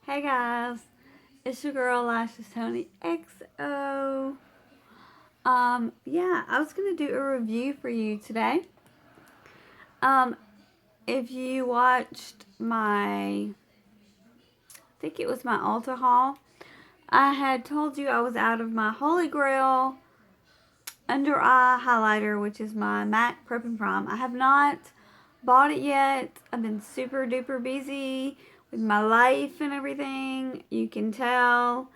Hey guys, it's your girl Lashes Tony XO. Yeah, I was gonna do a review for you today. Um, if you watched I think it was my Ulta haul, I had told you I was out of my Holy Grail under eye highlighter, which is my MAC Prep and Prime. I have not bought it yet. I've been super duper busy with my life and everything. You can tell.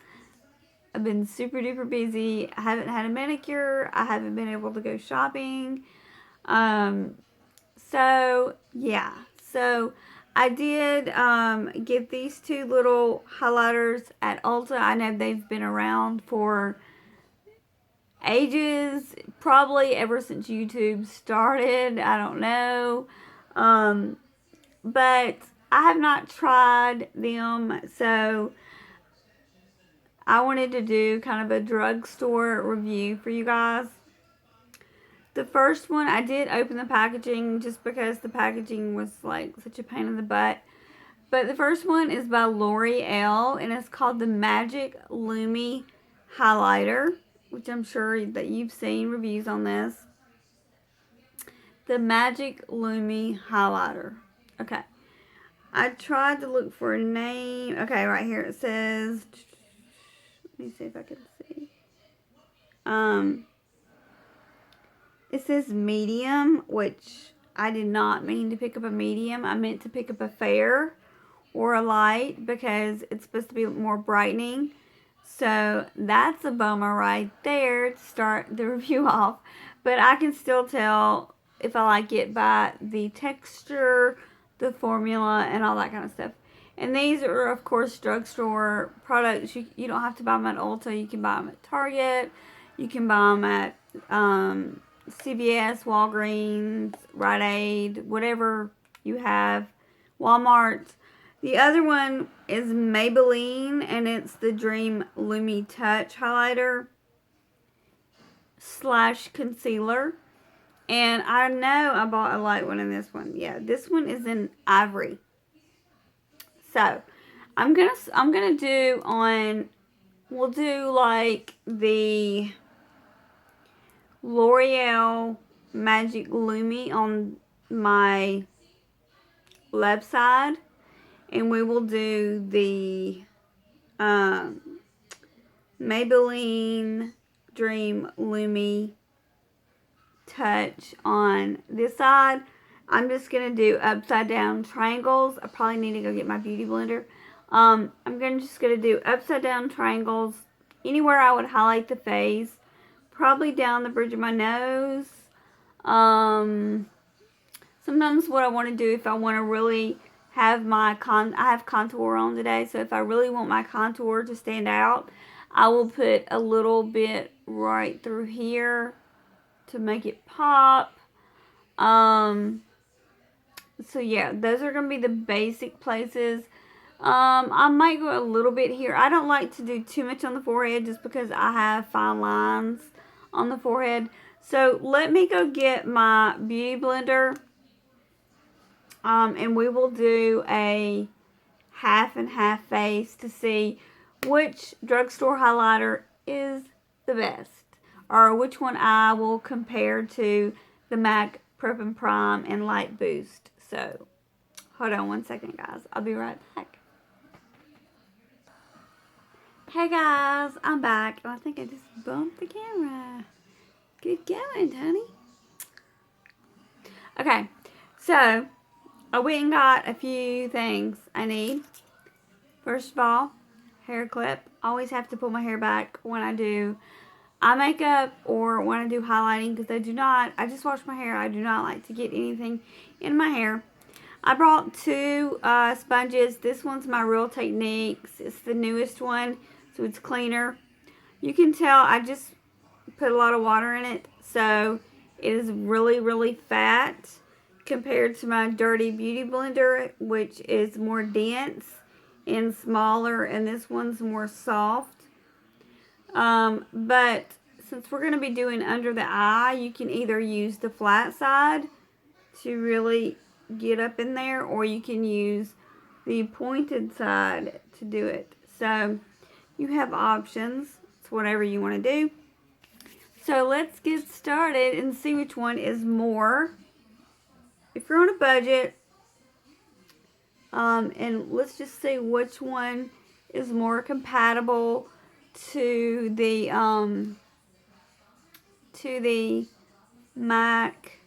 I've been super duper busy. I haven't had a manicure. I haven't been able to go shopping. Um, so yeah. So I did get these two little highlighters at Ulta. I know they've been around for ages, probably ever since YouTube started. I don't know. But I have not tried them, so I wanted to do kind of a drugstore review for you guys. The first one, I did open the packaging just because the packaging was like such a pain in the butt. But the first one is by L'Oreal, and it's called the Magic Lumi Highlighter, which I'm sure that you've seen reviews on this. The Magic Lumi Highlighter. Okay. I tried to look for a name. Okay, right here it says, let me see if I can see. It says medium, which I did not mean to pick up a medium. I meant to pick up a fair or a light because it's supposed to be more brightening. So that's a bummer right there to start the review off. But I can still tell if I like it by the texture, the formula, and all that kind of stuff. And these are, of course, drugstore products. You don't have to buy them at Ulta. You can buy them at Target. You can buy them at CVS, Walgreens, Rite Aid, whatever you have, Walmart. The other one is Maybelline, and it's the Dream Lumi Touch Highlighter / concealer. And I know I bought a light one in this one. Yeah, this one is in ivory. So I'm gonna do on. We'll do like the L'Oreal Magic Lumi on my left side, and we will do the Maybelline Dream Lumi Touch on this side. I'm just going to do upside down triangles. I probably need to go get my beauty blender. I'm just going to do upside down triangles anywhere I would highlight the face. Probably down the bridge of my nose. Sometimes what I want to do, if I want to really have I have contour on today, so if I really want my contour to stand out, I will put a little bit right through here to make it pop. So yeah, those are going to be the basic places. I might go a little bit here. I don't like to do too much on the forehead just because I have fine lines on the forehead. So let me go get my beauty blender. And we will do a half and half face to see which drugstore highlighter is the best, or which one I will compare to the MAC Prep and Prime and Light Boost. So hold on one second, guys. I'll be right back. Hey guys, I'm back. I think I just bumped the camera. Good going, Tony. Okay, so I went and got a few things I need. First of all, hair clip. I always have to pull my hair back when I do eye makeup or when I do highlighting because I just wash my hair. I do not like to get anything in my hair. I brought two sponges. This one's my Real Techniques. It's the newest one, so it's cleaner. You can tell I just put a lot of water in it, so it is really, really fat compared to my Dirty Beauty Blender, which is more dense and smaller, and this one's more soft. But since we're going to be doing under the eye, you can either use the flat side to really get up in there, or you can use the pointed side to do it. So you have options. It's whatever you want to do. So let's get started and see which one is more. If you're on a budget, and let's just see which one is more compatible to the MAC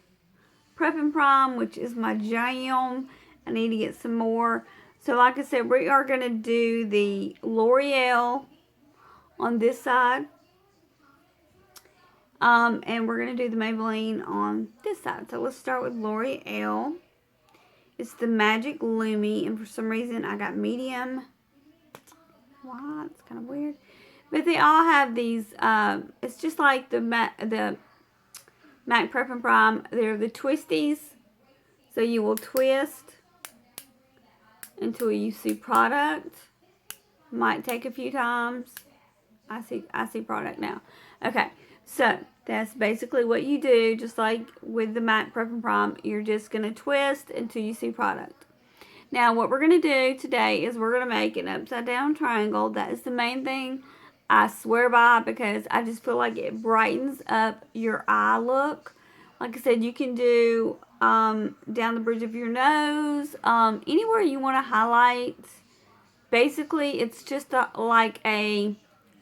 Prep and Prime, which is my jam. I need to get some more. So like I said, we are going to do the L'Oreal on this side. And we're going to do the Maybelline on this side. So let's start with L'Oreal. It's the Magic Lumi, and for some reason I got medium. Wow, it's kind of weird. But they all have these, it's just like the MAC Prep and Prime. They're the twisties. So you will twist until you see product. Might take a few times. I see product now. Okay, so that's basically what you do, just like with the MAC Prep and Prime. You're just going to twist until you see product. Now, what we're going to do today is we're going to make an upside down triangle. That is the main thing I swear by, because I just feel like it brightens up your eye look. Like I said, you can do down the bridge of your nose, anywhere you want to highlight. Basically, it's just like a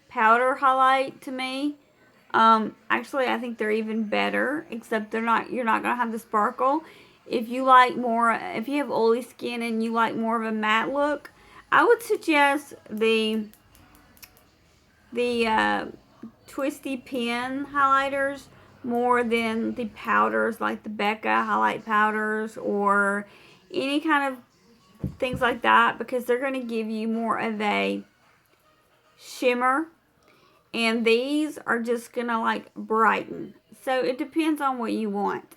powder highlight to me. Actually, I think they're even better, except you're not going to have the sparkle. If you like more, if you have oily skin and you like more of a matte look, I would suggest the twisty pen highlighters more than the powders like the Becca highlight powders or any kind of things like that, because they're going to give you more of a shimmer, and these are just going to like brighten. So it depends on what you want.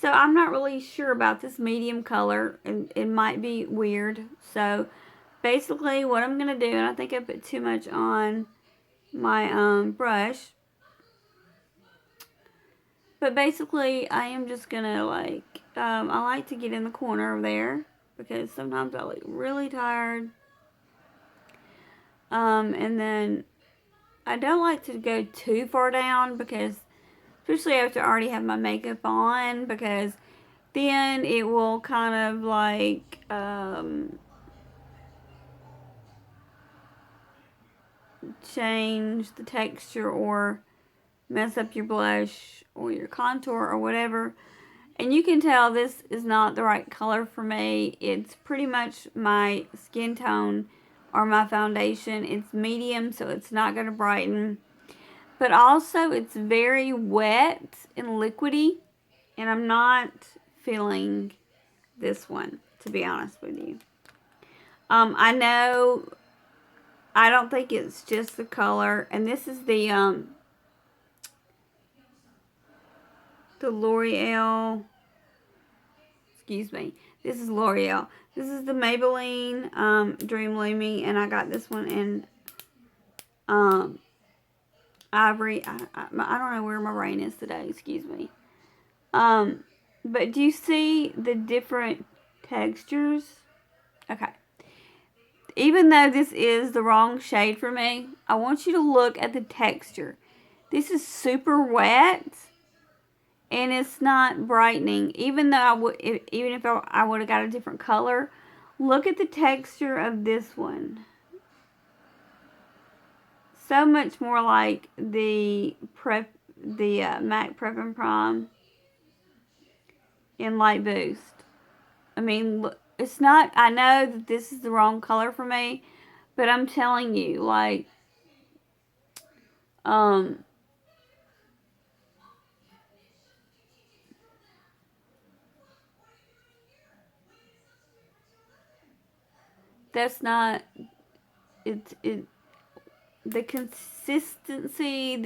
So I'm not really sure about this medium color, and it might be weird. So basically what I'm going to do, and I think I put too much on my brush, but basically I am just going to like, I like to get in the corner of there because sometimes I look really tired. And then I don't like to go too far down, because especially after I already have my makeup on, because then it will kind of like change the texture or mess up your blush or your contour or whatever. And you can tell this is not the right color for me. It's pretty much my skin tone or my foundation. It's medium, so it's not going to brighten. But also, it's very wet and liquidy, and I'm not feeling this one, to be honest with you. I know, I don't think it's just the color, and this is the L'Oreal, excuse me, this is L'Oreal. This is the Maybelline Dream Lumi, and I got this one in ivory. I don't know where my brain is today, excuse me. But do you see the different textures? Okay. Even though this is the wrong shade for me, I want you to look at the texture. This is super wet, and it's not brightening. Even though even if I would have got a different color, look at the texture of this one. So much more like the MAC Prep and Prime in Light Boost. I mean, look, it's not, I know that this is the wrong color for me, but I'm telling you, like, that's not, the consistency,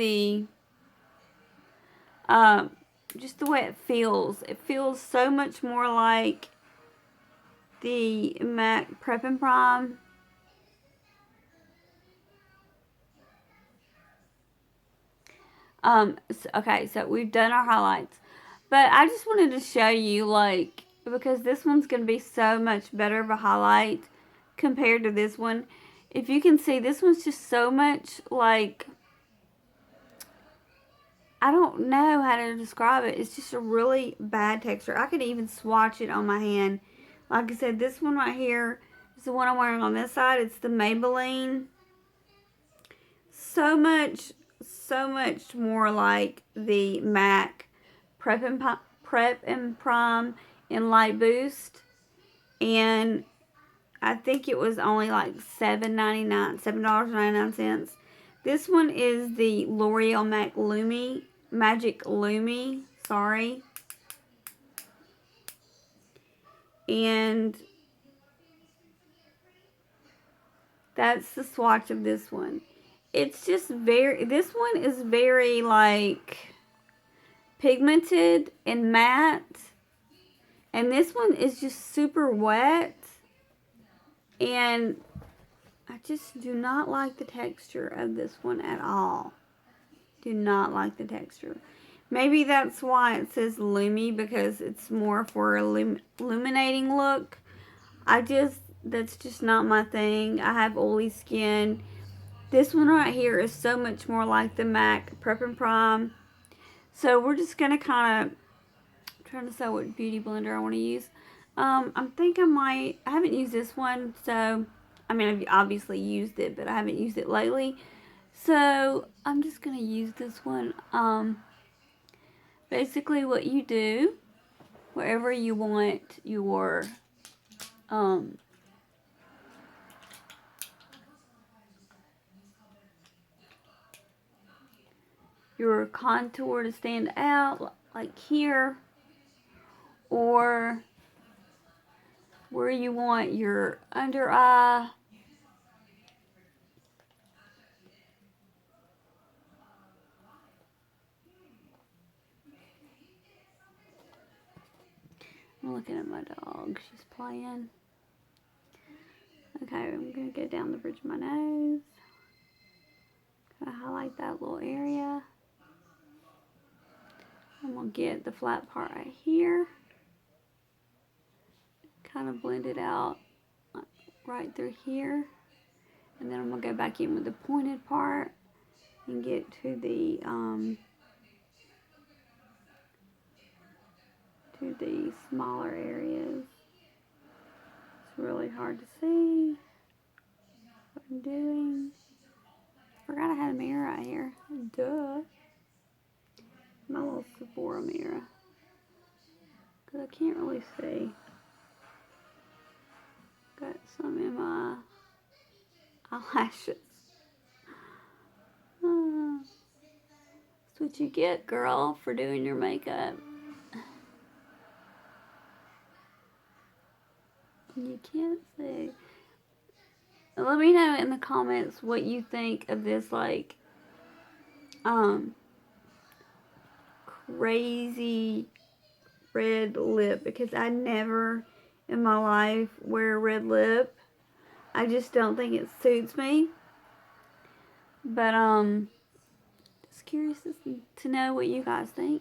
just the way it feels so much more like the MAC Prep and Prime. Okay, so we've done our highlights, but I just wanted to show you, like, because this one's going to be so much better of a highlight compared to this one. If you can see, this one's just so much like, I don't know how to describe it. It's just a really bad texture. I could even swatch it on my hand. Like I said, this one right here is the one I'm wearing on this side. It's the Maybelline. So much more like the MAC Prep and Prime in Light Boost. And I think it was only like $7.99. This one is the L'Oreal Magic Lumi, sorry. And that's the swatch of this one. It's just this one is very like pigmented and matte. And this one is just super wet. And I just do not like the texture of this one at all. Do not like the texture. Maybe that's why it says Lumi, because it's more for a illuminating look. That's just not my thing. I have oily skin. This one right here is so much more like the MAC Prep and Prime. So we're just going to kind of, trying to decide what beauty blender I want to use. I haven't used this one, so, I mean, I've obviously used it, but I haven't used it lately. So, I'm just going to use this one. Basically what you do, wherever you want your, your contour to stand out, like here, or where you want your under eye. I'm looking at my dog. She's playing. Okay, I'm going to go down the bridge of my nose. Kind of highlight that little area. I'm going to get the flat part right here. Kind of blend it out right through here. And then I'm going to go back in with the pointed part and get to the smaller areas. It's really hard to see what I'm doing. Forgot I had a mirror right here. Duh. My little Sephora mirror. Because I can't really see. Got some in my eyelashes. That's what you get, girl, for doing your makeup. You can't see. Let me know in the comments what you think of this, like, crazy red lip, because I never in my life wear a red lip. I just don't think it suits me. But, just curious to know what you guys think.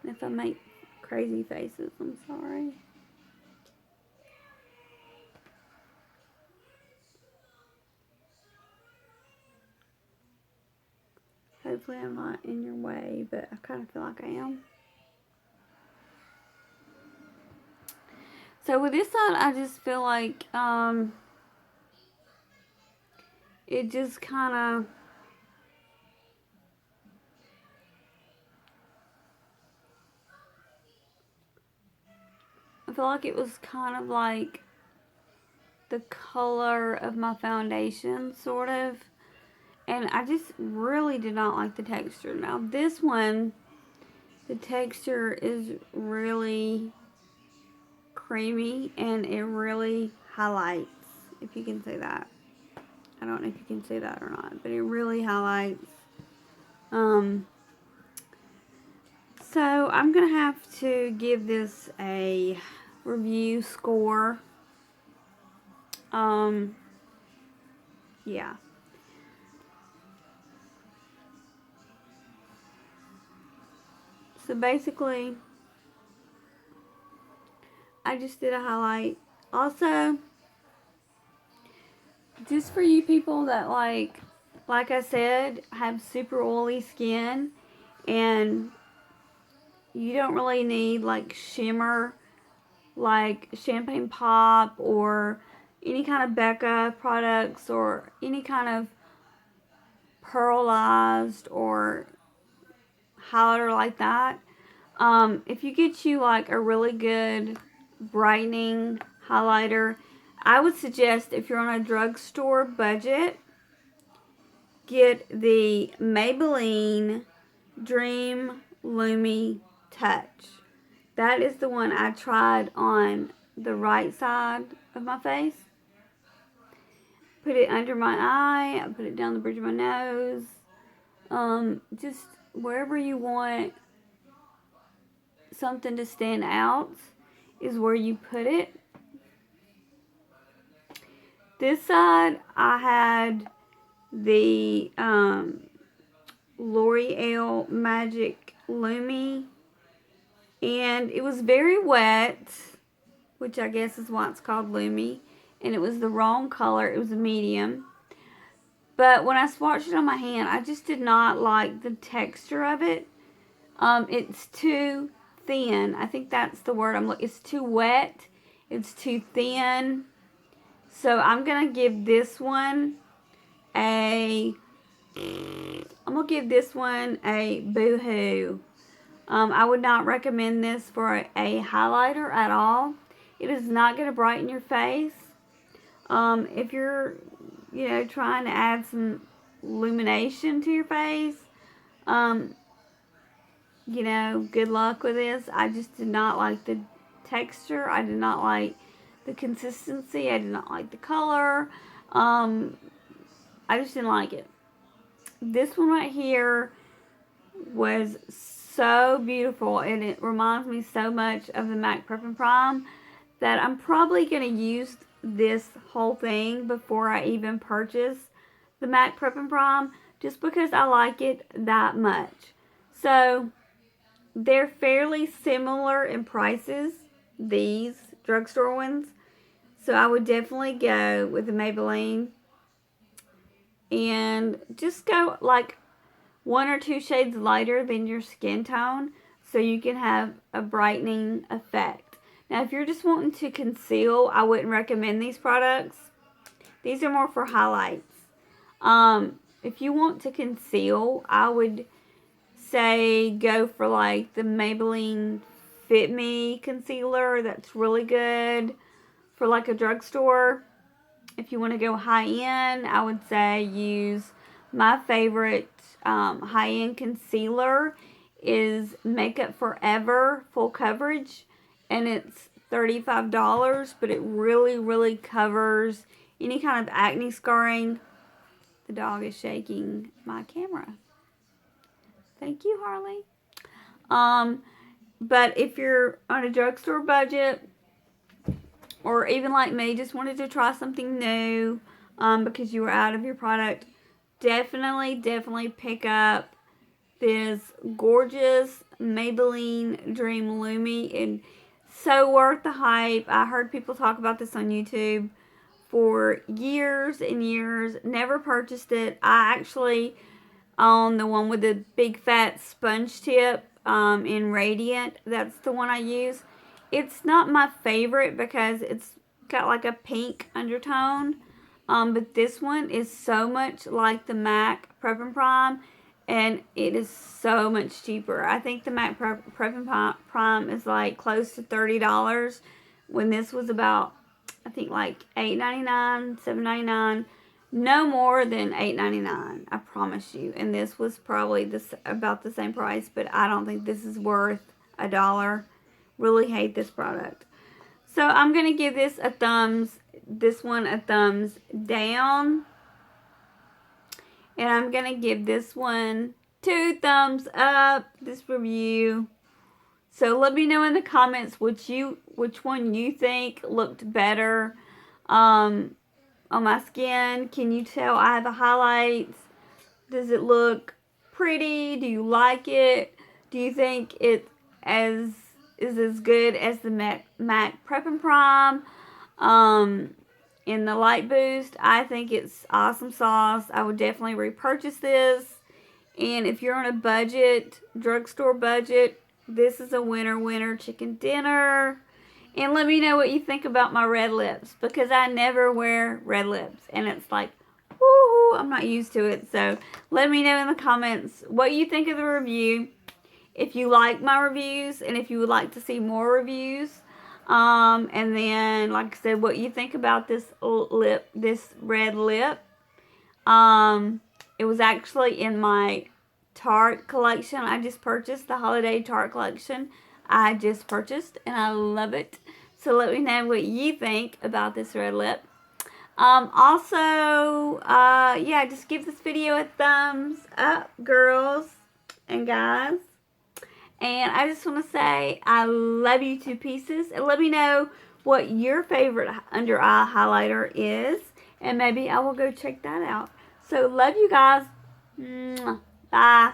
If I make crazy faces, I'm sorry. Hopefully I'm not in your way, but I kind of feel like I am. So with this side, I just feel like it just kind of, I feel like it was kind of like the color of my foundation, sort of. And I just really did not like the texture. Now this one, the texture is really creamy and it really highlights, if you can see that. I don't know if you can see that or not, but it really highlights. So I'm going to have to give this a review score. Yeah. So basically, I just did a highlight. Also, just for you people that like I said, have super oily skin and you don't really need like shimmer like Champagne Pop or any kind of Becca products or any kind of pearlized or highlighter like that. If you get you like a really good brightening highlighter, I would suggest if you're on a drugstore budget, get the Maybelline Dream Lumi Touch. That is the one I tried on the right side of my face. Put it under my eye. I put it down the bridge of my nose. Just wherever you want something to stand out is where you put it. This side, I had the L'Oreal Magic Lumi, and it was very wet, which I guess is why it's called Lumi, and it was the wrong color. It was a medium. But when I swatched it on my hand, I just did not like the texture of it. It's too thin. I think that's the word I'm looking. It's too wet. It's too thin. So I'm gonna give this one a boo-hoo. I would not recommend this for a highlighter at all. It is not going to brighten your face. If you're, trying to add some illumination to your face, good luck with this. I just did not like the texture. I did not like the consistency. I did not like the color. I just didn't like it. This one right here was so beautiful, and it reminds me so much of the MAC Prep and Prime that I'm probably going to use this whole thing before I even purchase the MAC Prep and Prime, just because I like it that much. So they're fairly similar in prices, these drugstore ones. So I would definitely go with the Maybelline and just go like 1 or 2 shades lighter than your skin tone so you can have a brightening effect. Now, if you're just wanting to conceal, I wouldn't recommend these products. These are more for highlights. If you want to conceal, I would say go for like the Maybelline Fit Me concealer. That's really good for like a drugstore. If you want to go high-end, I would say use my favorite high-end concealer is Makeup Forever Full Coverage, and it's $35, but it really, really covers any kind of acne scarring. The dog is shaking my camera. Thank you, Harley. But if you're on a drugstore budget, or even like me, just wanted to try something new because you were out of your product, definitely pick up this gorgeous Maybelline Dream Lumi. And so worth the hype. I heard people talk about this on YouTube for years and years. Never purchased it. I actually own the one with the big fat sponge tip in Radiant. That's the one I use. It's not my favorite because it's got like a pink undertone. But this one is so much like the MAC Prep and Prime, and it is so much cheaper. I think the MAC Prep and Prime is like close to $30 when this was about, I think, like $8.99, $7.99. No more than $8.99, I promise you. And this was probably about the same price, but I don't think this is worth $1. Really hate this product. So I'm going to give this a thumbs down. And I'm going to give this one 2 thumbs up, this review. So let me know in the comments which one you think looked better on my skin. Can you tell I have the highlights? Does it look pretty? Do you like it? Do you think it is as good as the MAC Prep and Prime in the Light Boost? I think it's awesome sauce. I would definitely repurchase this. And if you're on a budget, drugstore budget, this is a winner chicken dinner. And let me know what you think about my red lips, because I never wear red lips. And it's like, woohoo, I'm not used to it. So let me know in the comments what you think of the review. If you like my reviews and if you would like to see more reviews. And then, like I said, what you think about this red lip. It was actually in my Tarte collection. I just purchased the holiday Tarte collection. I just purchased and I love it. So let me know what you think about this red lip. Also, yeah, just give this video a thumbs up, girls and guys. And I just want to say I love you to pieces. And let me know what your favorite under eye highlighter is. And maybe I will go check that out. So love you guys. Bye.